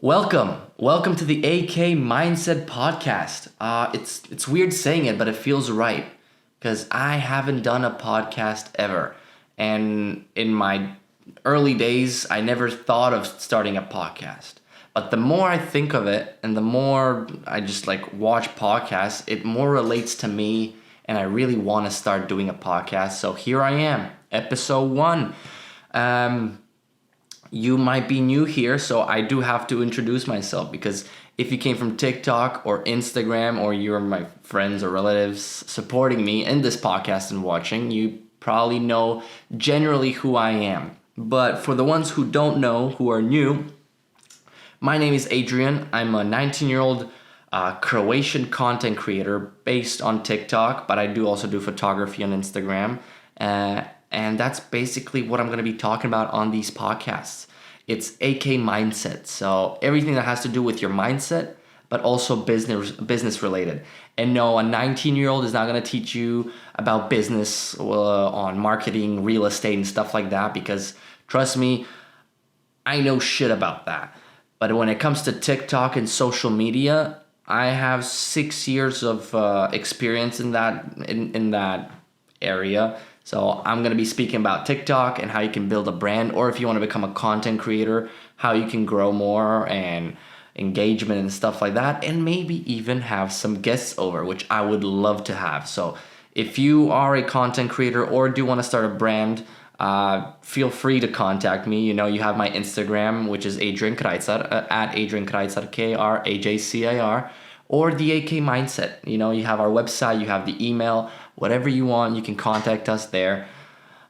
Welcome to the AK Mindset Podcast. It's weird saying it, but it feels right because I haven't done a podcast ever, and in my early days, I never thought of starting a podcast. But the more I think of it, and the more I just watch podcasts, it more relates to me, and I really want to start doing a podcast. So here I am, episode 1. You might be new here, so I do have to introduce myself because if you came from TikTok or Instagram or you're my friends or relatives supporting me in this podcast and watching, you probably know generally who I am. But for the ones who don't know, who are new, my name is Adrian. I'm a 19-year-old Croatian content creator based on TikTok, but I do also do photography on Instagram. And that's basically what I'm going to be talking about on these podcasts. It's AK Mindset. So everything that has to do with your mindset, but also business related. And no, a 19-year-old is not going to teach you about business on marketing, real estate, and stuff like that, because trust me, I know shit about that. But when it comes to TikTok and social media, I have 6 years of experience in that area. So I'm going to be speaking about TikTok and how you can build a brand, or if you want to become a content creator, how you can grow more and engagement and stuff like that, and maybe even have some guests over, which I would love to have. So if you are a content creator or do want to start a brand, feel free to contact me. You know, you have my Instagram, which is Adrian Kreitzer, at Adrian Kreitzer, Krajcir, or the AK Mindset. You know, you have our website, you have the email, whatever you want, you can contact us there.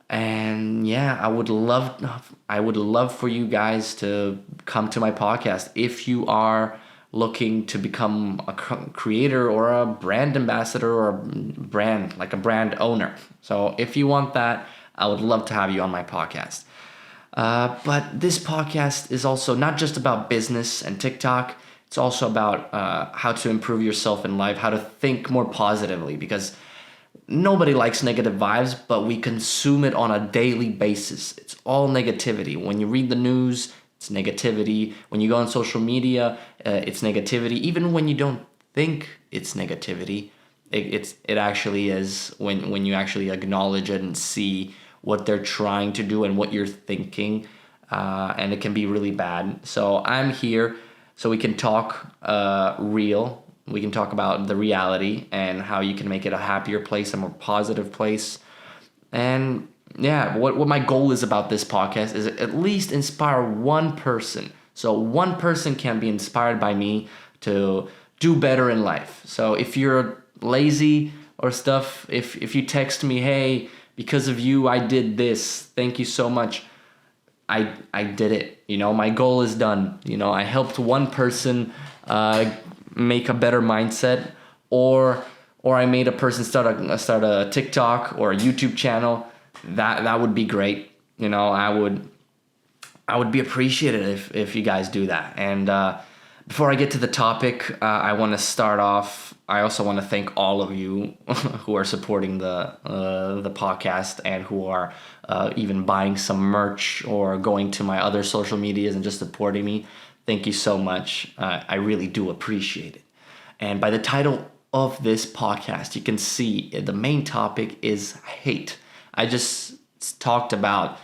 And yeah, I would love for you guys to come to my podcast if you are looking to become a creator or a brand ambassador or a brand owner. So if you want that, I would love to have you on my podcast. But this podcast is also not just about business and TikTok. It's also about how to improve yourself in life, how to think more positively, because nobody likes negative vibes, but we consume it on a daily basis. It's all negativity. When you read the news, it's negativity. When you go on social media, it's negativity. Even when you don't think it's negativity, it actually is when you actually acknowledge it and see what they're trying to do and what you're thinking, and it can be really bad. So I'm here so we can talk real. We can talk about the reality and how you can make it a happier place, a more positive place. And yeah, what my goal is about this podcast is at least inspire one person. So one person can be inspired by me to do better in life. So if you're lazy or stuff, if you text me, hey, because of you, I did this. Thank you so much. I did it. You know, my goal is done. You know, I helped one person make a better mindset, or I made a person start a TikTok or a YouTube channel. That would be great. You know, I would be appreciated if you guys do that. And before I get to the topic, I want to start off. I also want to thank all of you who are supporting the podcast and who are even buying some merch or going to my other social medias and just supporting me. Thank you so much. I really do appreciate it. And by the title of this podcast, you can see the main topic is hate. I just talked about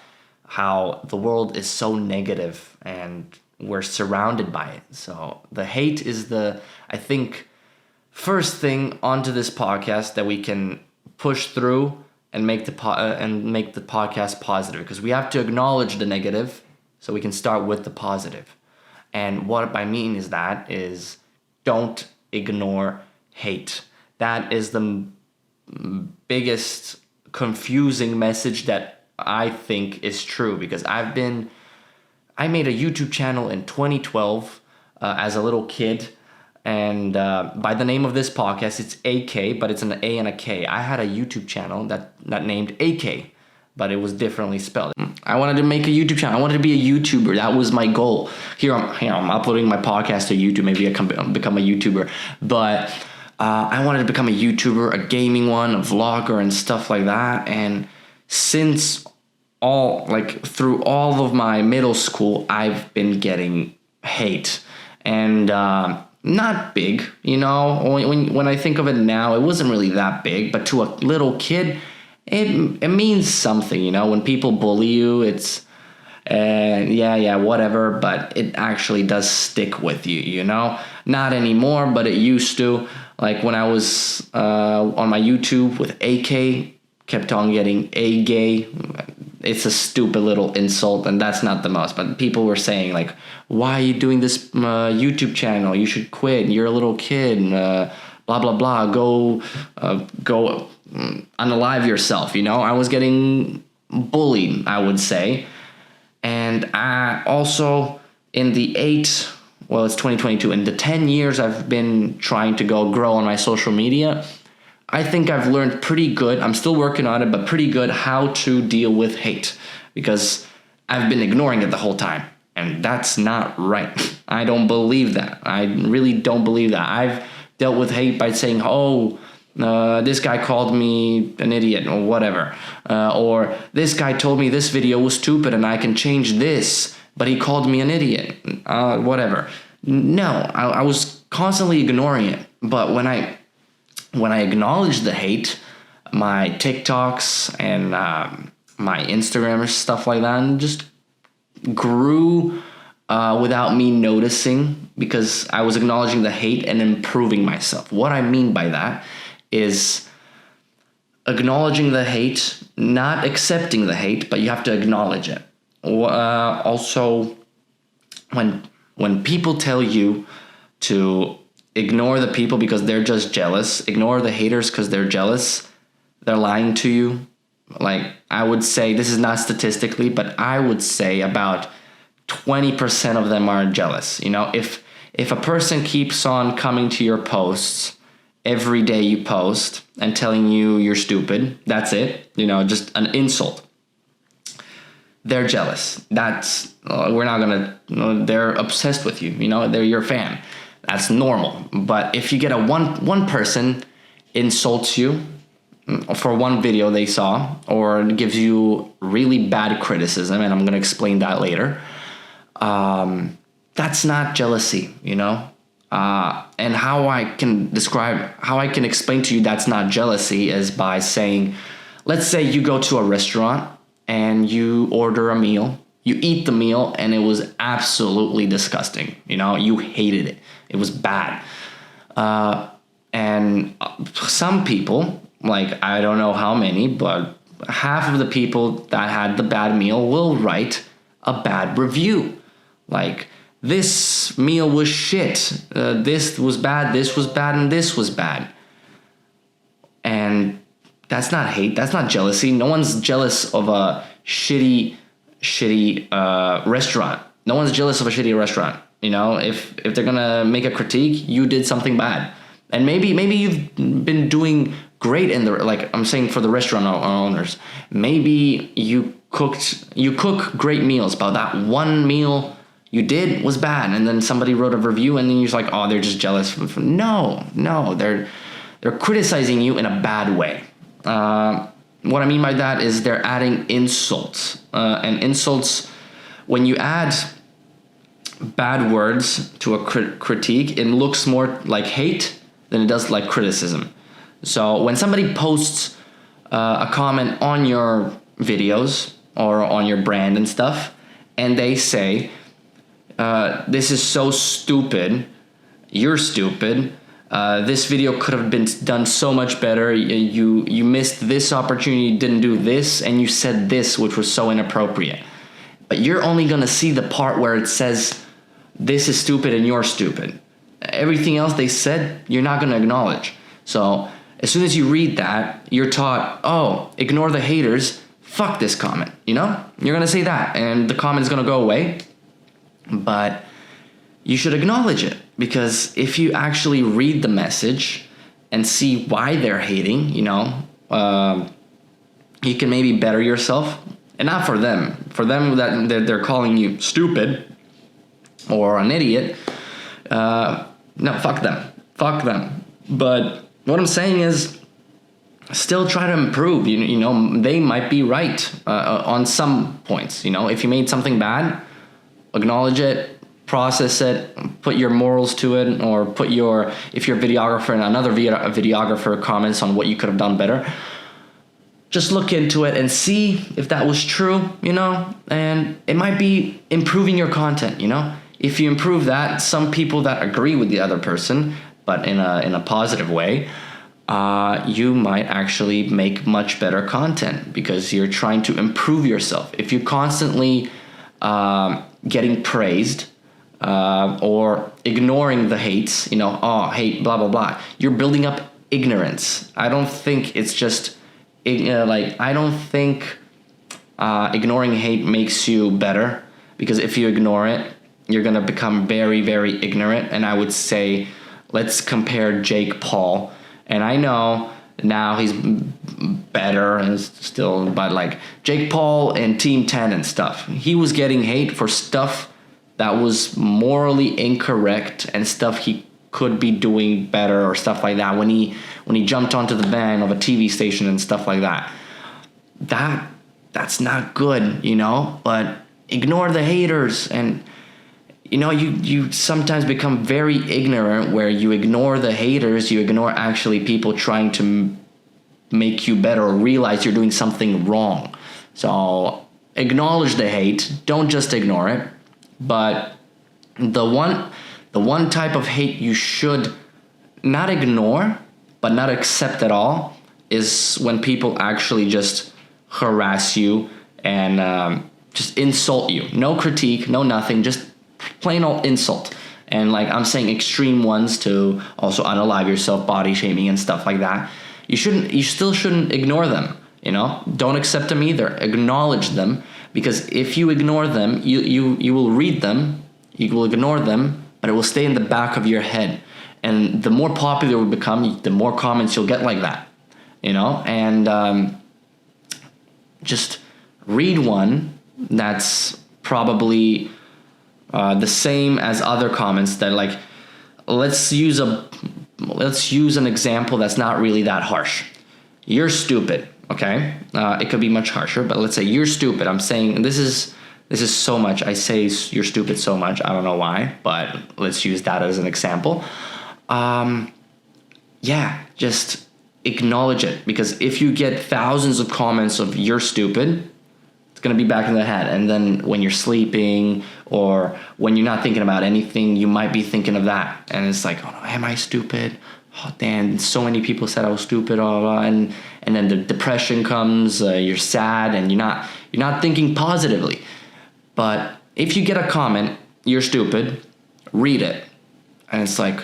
how the world is so negative and we're surrounded by it. So the hate is I think, first thing onto this podcast that we can push through and make the podcast positive, because we have to acknowledge the negative so we can start with the positive. And what I mean is don't ignore hate. That is the biggest confusing message that I think is true, because I made a YouTube channel in 2012 as a little kid, and by the name of this podcast, it's AK, but it's an A and a K. I had a YouTube channel that named AK, but it was differently spelled. I wanted to make a YouTube channel. I wanted to be a YouTuber. That was my goal. Here I'm uploading my podcast to YouTube. Maybe I can become a YouTuber. But I wanted to become a YouTuber, a gaming one, a vlogger, and stuff like that. And since through all of my middle school, I've been getting hate, and not big, you know. When I think of it now, it wasn't really that big, but to a little kid, it means something, you know. When people bully you, it's yeah, whatever, but it actually does stick with you, you know. Not anymore, but it used to. Like when I was on my YouTube with AK, kept on getting a gay. It's a stupid little insult, and that's not the most. But people were saying like, "Why are you doing this YouTube channel? You should quit. You're a little kid. Blah blah blah. Go unalive yourself." You know, I was getting bullied, I would say, and I also in the it's 2022. In the 10 years I've been trying to grow on my social media, I think I've learned pretty good. I'm still working on it, but pretty good how to deal with hate, because I've been ignoring it the whole time, and that's not right. I don't believe that. I really don't believe that. I've dealt with hate by saying, this guy called me an idiot or whatever, or this guy told me this video was stupid and I can change this, but he called me an idiot, whatever. No, I was constantly ignoring it. But when I acknowledged the hate, my TikToks and my Instagram or stuff like that just grew without me noticing, because I was acknowledging the hate and improving myself. What I mean by that is acknowledging the hate, not accepting the hate, but you have to acknowledge it. Also, when people tell you to ignore the people because they're just jealous, ignore the haters because they're jealous, they're lying to you. Like, I would say, this is not statistically, but I would say about 20% of them are jealous. You know, if a person keeps on coming to your posts every day you post and telling you you're stupid, that's it, you know, just an insult, they're jealous. That's we're not gonna. They're obsessed with you. You know, they're your fan. That's normal. But if you get one person insults you for one video they saw, or gives you really bad criticism, and I'm gonna explain that later, that's not jealousy. You know, and how I can explain to you that's not jealousy is by saying, let's say you go to a restaurant and you order a meal, you eat the meal, and it was absolutely disgusting. You know, you hated it. It was bad. And some people, like, I don't know how many, but half of the people that had the bad meal will write a bad review. Like, this meal was shit. This was bad, and this was bad. And that's not hate. That's not jealousy. No one's jealous of a shitty restaurant. No one's jealous of a shitty restaurant. You know, if they're gonna make a critique, you did something bad, and maybe you've been doing great in the, like I'm saying for the restaurant owners. Maybe you cook great meals, but that one meal you did was bad, and then somebody wrote a review, and then you're just like, oh, they're just jealous. No, they're criticizing you in a bad way. What I mean by that is they're adding insults. And insults, when you add bad words to a critique, it looks more like hate than it does like criticism. So when somebody posts a comment on your videos or on your brand and stuff, and they say, this is so stupid, you're stupid, this video could have been done so much better. You missed this opportunity, didn't do this, and you said this, which was so inappropriate. But you're only gonna see the part where it says this is stupid and you're stupid. Everything else they said, you're not gonna acknowledge. So as soon as you read that, you're taught, oh, ignore the haters, fuck this comment, you know? You're gonna say that, and the comment's gonna go away. But you should acknowledge it, because if you actually read the message and see why they're hating, you know, you can maybe better yourself. And not for them. For them, that they're calling you stupid or an idiot. No, fuck them. Fuck them. But what I'm saying is, still try to improve. You know, they might be right on some points. You know, if you made something bad, acknowledge it, process it, put your morals to it, or if you're a videographer and another videographer comments on what you could have done better, just look into it and see if that was true, and it might be improving your content, If you improve that, some people that agree with the other person, but in a positive way, you might actually make much better content because you're trying to improve yourself. If you're constantly getting praised or ignoring the hates, hate, blah, blah, blah, you're building up ignorance. I don't think it's just, I don't think ignoring hate makes you better, because if you ignore it, you're going to become very, very ignorant. And I would say, let's compare Jake Paul. And I know now he's better and still, but like Jake Paul and Team 10 and stuff, he was getting hate for stuff that was morally incorrect and stuff he could be doing better or stuff like that. When he jumped onto the van of a TV station and stuff like that, that's not good, but ignore the haters. And you sometimes become very ignorant where you ignore the haters, you ignore actually people trying to make you better or realize you're doing something wrong. So acknowledge the hate, don't just ignore it. But the one type of hate you should not ignore but not accept at all is when people actually just harass you and just insult you. No critique, no nothing, just plain old insult. And like I'm saying, extreme ones to also unalive yourself, body shaming and stuff like that. You still shouldn't ignore them, Don't accept them either. Acknowledge them, because if you ignore them, you will read them, you will ignore them, but it will stay in the back of your head. And the more popular we become, the more comments you'll get like that, And just read one that's probably the same as other comments that, like, let's use an example that's not really that harsh. You're stupid, okay? It could be much harsher, but let's say you're stupid. I'm saying this is so much. I say you're stupid so much. I don't know why, but let's use that as an example. Just acknowledge it, because if you get thousands of comments of you're stupid, it's going to be back in the head. And then when you're sleeping or when you're not thinking about anything, you might be thinking of that. And it's like, oh no, am I stupid? Oh damn, so many people said I was stupid, blah, blah, blah. And then the depression comes, you're sad, and you're not thinking positively. But if you get a comment, you're stupid, read it. And it's like,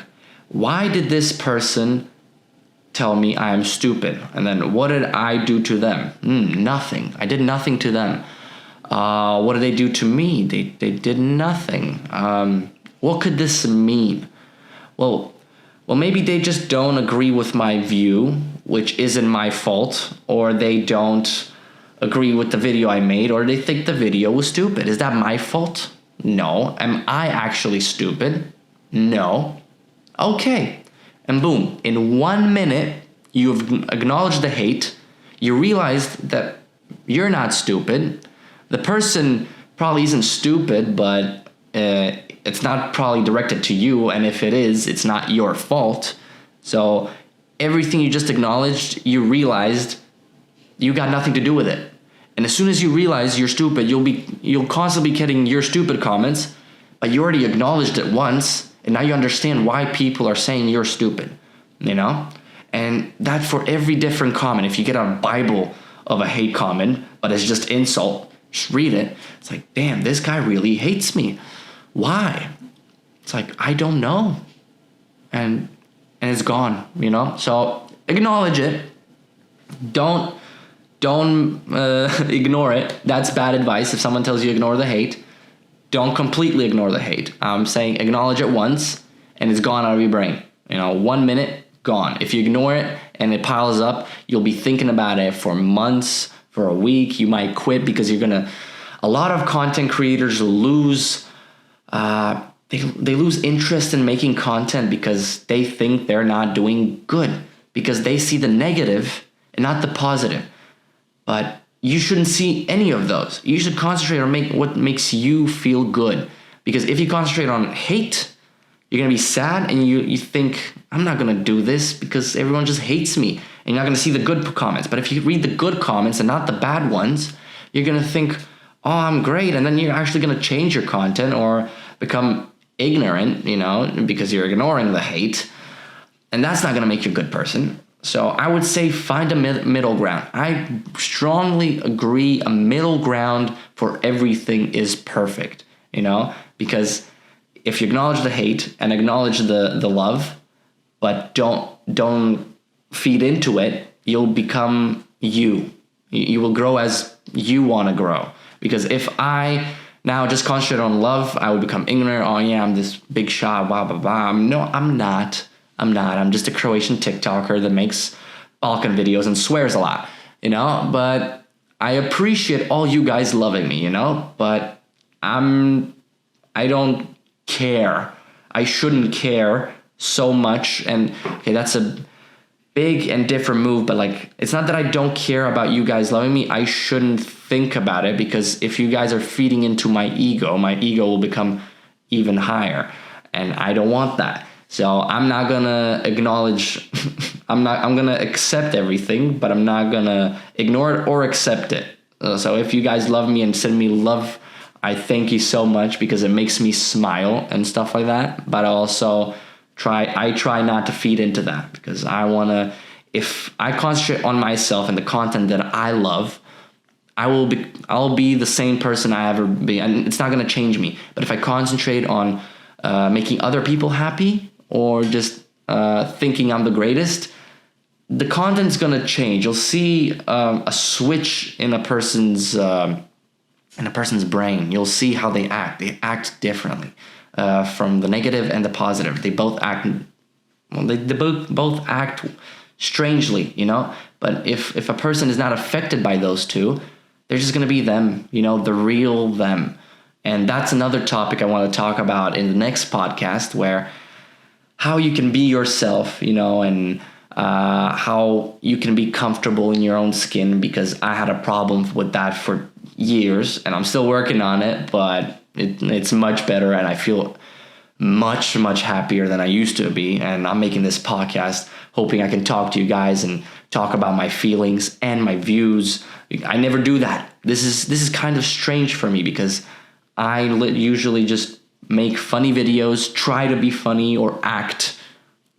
why did this person tell me I am stupid? And then what did I do to them? Nothing. I did nothing to them. What did they do to me? They did nothing. What could this mean? Well, maybe they just don't agree with my view, which isn't my fault, or they don't agree with the video I made, or they think the video was stupid. Is that my fault? No. Am I actually stupid? No. Okay. And boom, in 1 minute, you've acknowledged the hate. You realized that you're not stupid. The person probably isn't stupid, but it's not probably directed to you. And if it is, it's not your fault. So everything you just acknowledged, you realized you got nothing to do with it. And as soon as you realize you're stupid, you'll constantly be getting you're stupid comments, but you already acknowledged it once. And now you understand why people are saying you're stupid, And that for every different comment. If you get a Bible of a hate comment, but it's just insult, just read it. It's like, damn, this guy really hates me. Why? It's like, I don't know. And it's gone, So acknowledge it. Don't ignore it. That's bad advice. If someone tells you ignore the hate, don't completely ignore the hate. I'm saying acknowledge it once and it's gone out of your brain. 1 minute, gone. If you ignore it and it piles up, you'll be thinking about it for months, for a week. You might quit because a lot of content creators lose, they lose interest in making content because they think they're not doing good, because they see the negative and not the positive. But you shouldn't see any of those. You should concentrate on what makes you feel good. Because if you concentrate on hate, you're going to be sad and you think, I'm not going to do this because everyone just hates me. And you're not going to see the good comments. But if you read the good comments and not the bad ones, you're going to think, oh, I'm great. And then you're actually going to change your content or become ignorant, because you're ignoring the hate. And that's not going to make you a good person. So I would say find a middle ground. I strongly agree a middle ground for everything is perfect, because if you acknowledge the hate and acknowledge the love, but don't feed into it, you'll become you. You will grow as you want to grow. Because if I now just concentrate on love, I would become ignorant. Oh yeah, I'm this big shot, blah, blah, blah. No, I'm not. I'm just a Croatian TikToker that makes Balkan videos and swears a lot, But I appreciate all you guys loving me, But I don't care. I shouldn't care so much. And okay, that's a big and different move, but it's not that I don't care about you guys loving me. I shouldn't think about it, because if you guys are feeding into my ego will become even higher, and I don't want that. So I'm not gonna acknowledge, I'm gonna accept everything, but I'm not gonna ignore it or accept it. So if you guys love me and send me love, I thank you so much, because it makes me smile and stuff like that. But also I try not to feed into that, because if I concentrate on myself and the content that I love, I'll be the same person I ever be, and it's not gonna change me. But if I concentrate on making other people happy, or just thinking I'm the greatest, the content's gonna change. You'll see a switch in a person's brain. You'll see how they act. They act differently from the negative and the positive. They both act. Well, they both act strangely, But if a person is not affected by those two, they're just gonna be them, the real them. And that's another topic I want to talk about in the next podcast, where how you can be yourself, and how you can be comfortable in your own skin, because I had a problem with that for years, and I'm still working on it, but it's much better, and I feel much, much happier than I used to be. And I'm making this podcast hoping I can talk to you guys and talk about my feelings and my views. I never do that. This is kind of strange for me, because I usually just make funny videos, try to be funny or act,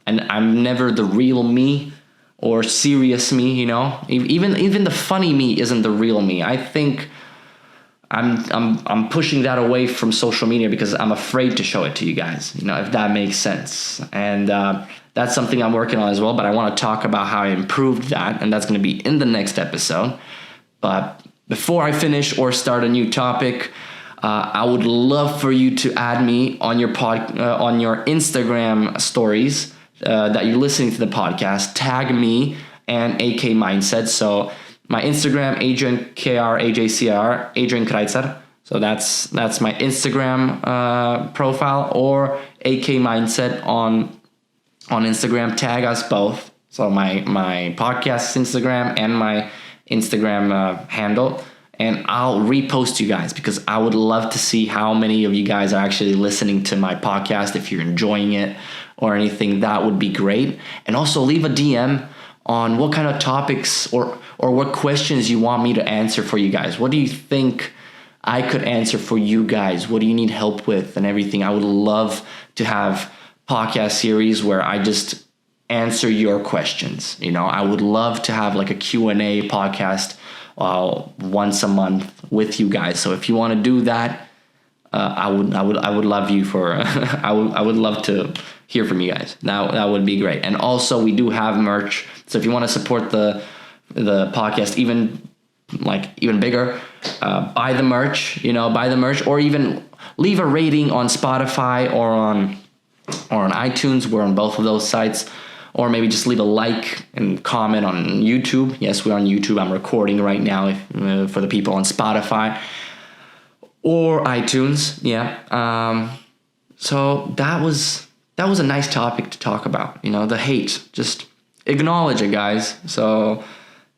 and I'm never the real me or serious me, Even the funny me isn't the real me. I think I'm pushing that away from social media because I'm afraid to show it to you guys, if that makes sense. And that's something I'm working on as well, but I want to talk about how I improved that, and that's going to be in the next episode. But before I finish or start a new topic, I would love for you to add me on your on your Instagram stories that you're listening to the podcast. Tag me and AK Mindset. So my Instagram, Adrian KRAJCR, Adrian Kreitzer. So that's my Instagram profile, or AK Mindset on Instagram. Tag us both. So my podcast's Instagram and my Instagram handle. And I'll repost you guys, because I would love to see how many of you guys are actually listening to my podcast. If you're enjoying it or anything, that would be great. And also leave a DM on what kind of topics or what questions you want me to answer for you guys. What do you think I could answer for you guys? What do you need help with and everything? I would love to have podcast series where I just answer your questions. I would love to have a Q&A podcast once a month with you guys. So if you want to do that, I would love you for I would love to hear from you guys. That would be great. And also we do have merch. So if you want to support the podcast even bigger, buy the merch, or even leave a rating on Spotify or on iTunes. We're on both of those sites. Or maybe just leave a like and comment on YouTube. Yes, we're on YouTube. I'm recording right now for the people on Spotify or iTunes. Yeah. So that was a nice topic to talk about. The hate. Just acknowledge it, guys. So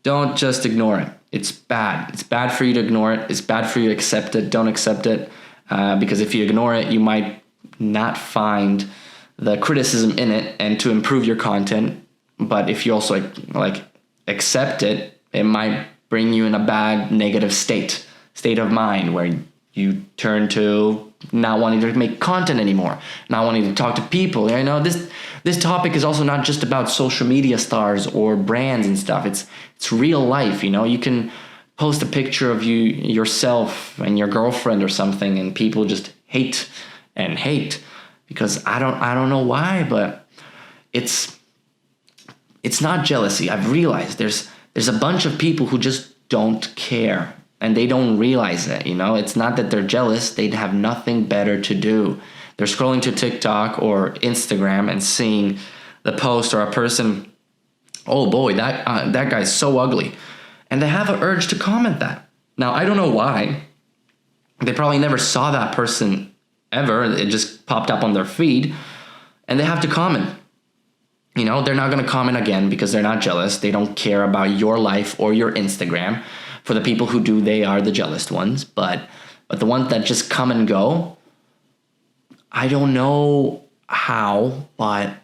don't just ignore it. It's bad. It's bad for you to ignore it. It's bad for you to accept it. Don't accept it. because if you ignore it, you might not find the criticism in it and to improve your content. But if you also like accept it, it might bring you in a bad negative state of mind where you turn to not wanting to make content anymore, not wanting to talk to people. You know, this topic is also not just about social media stars or brands and stuff. It's real life. You know, you can post a picture of yourself and your girlfriend or something, and people just hate because I don't know why, but it's not jealousy. I've realized there's a bunch of people who just don't care, and they don't realize it. You know, it's not that they're jealous. They'd have nothing better to do. They're scrolling to TikTok or Instagram and seeing the post or a person, oh boy, that guy's so ugly. And they have an urge to comment that. Now, I don't know why. They probably never saw that person ever. It just popped up on their feed, and they have to comment. You know, they're not going to comment again because they're not jealous. They don't care about your life or your Instagram. For the people who do, they are the jealous ones. But the ones that just come and go, I don't know how, but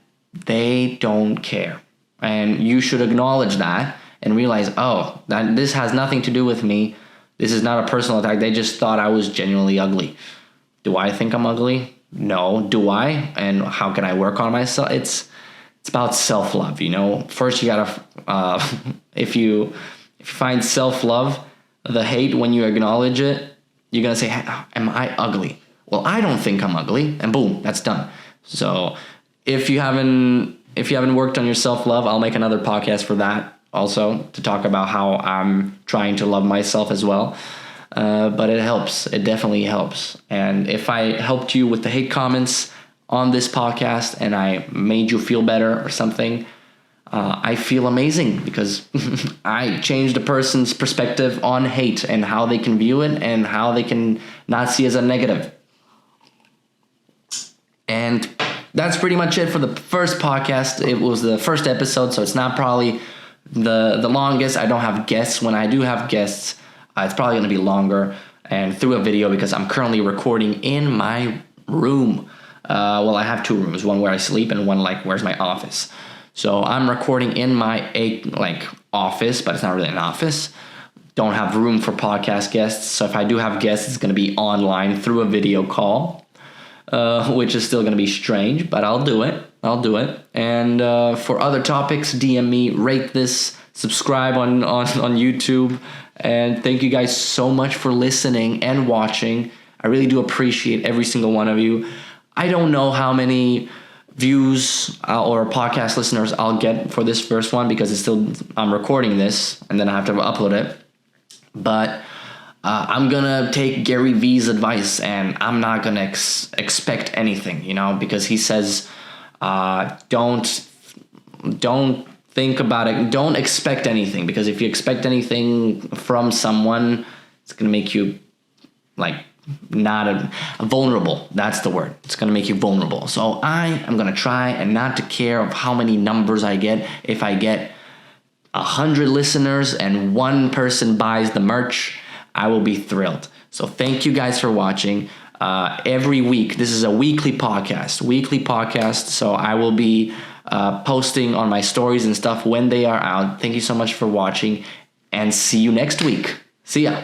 they don't care. And you should acknowledge that and realize, oh, this has nothing to do with me. This is not a personal attack. They just thought I was genuinely ugly. Do I think I'm ugly? No. Do I? And how can I work on myself? It's about self-love, you know. First, you gotta, if you find self-love, the hate, when you acknowledge it, you're gonna say, am I ugly? Well, I don't think I'm ugly, and boom, that's done. So if you haven't worked on your self-love, I'll make another podcast for that also, to talk about how I'm trying to love myself as well. But it helps. It definitely helps. And if I helped you with the hate comments on this podcast and I made you feel better or something, I feel amazing because I changed a person's perspective on hate and how they can view it and how they can not see it as a negative. And that's pretty much it for the first podcast. It was the first episode, so it's not probably the longest. I don't have guests. When I do have guests, it's probably going to be longer and through a video because I'm currently recording in my room. Well, I have two rooms, one where I sleep and one where's my office. So I'm recording in my office, but it's not really an office. Don't have room for podcast guests. So if I do have guests, it's going to be online through a video call, which is still going to be strange, but I'll do it. And for other topics, DM me, rate this, subscribe on YouTube. And thank you guys so much for listening and watching. I really do appreciate every single one of you. I don't know how many views or podcast listeners I'll get for this first one because I'm recording this and then I have to upload it. But I'm going to take Gary Vee's advice and I'm not going to expect anything, you know, because he says don't think about it. Don't expect anything, because if you expect anything from someone, it's going to make you not vulnerable. That's the word. It's going to make you vulnerable. So I am going to try and not to care of how many numbers I get. If I get 100 listeners and one person buys the merch, I will be thrilled. So thank you guys for watching. Every week, this is a weekly podcast. So I will be posting on my stories and stuff when they are out. Thank you so much for watching, and see you next week. See ya.